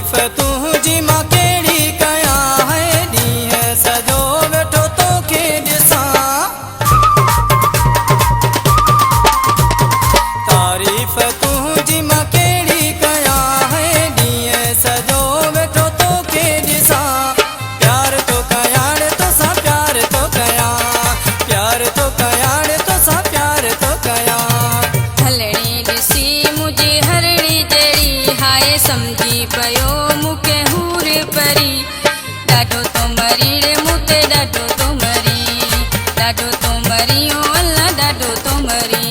तारीफ़ तुझी मां केड़ी कया है दी है सजो वेठो तो के दिसा तारीफ़ तुझी मां केड़ी कया है दी है सजो वेठो तो के दिसा प्यार तो कयाड़ तो सा प्यार तो कया प्यार तो कयाड़ तो सा प्यार तो कया हलड़ी दिसी मुझे हरड़ी जड़ी हाय समझी पयो मुके हूर परी डाडो तो मरी रे मुते डाडो तो मरी ओ अल्लाह डाडो तो मरी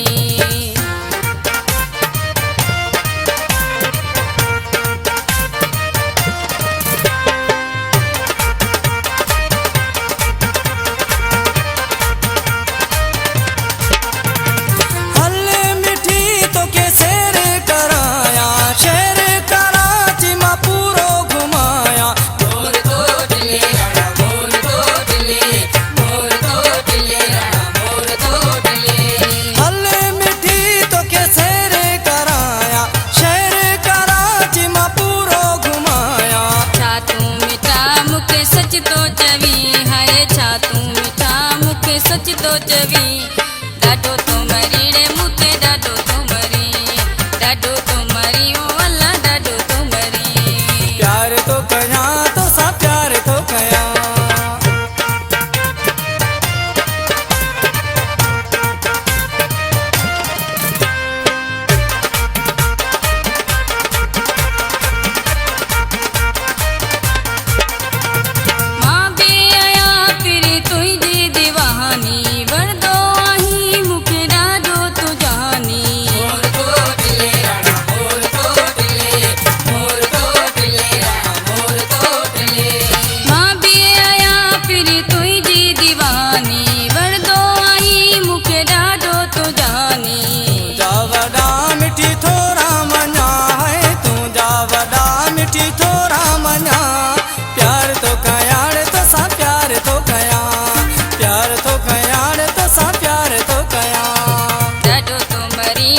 सच तो चवी हाय छा तू मीठा मुखे सच तो चवी डाडो तो मरी रे मुते डाडो तो मरी ओ अल्लाह डाडो तो मरी प्यार तो कया तो सा प्यार तो कया डाडो तो मरे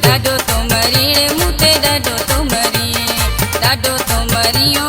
डाडो तो मरी रे मुते डाडो तो मरी ओ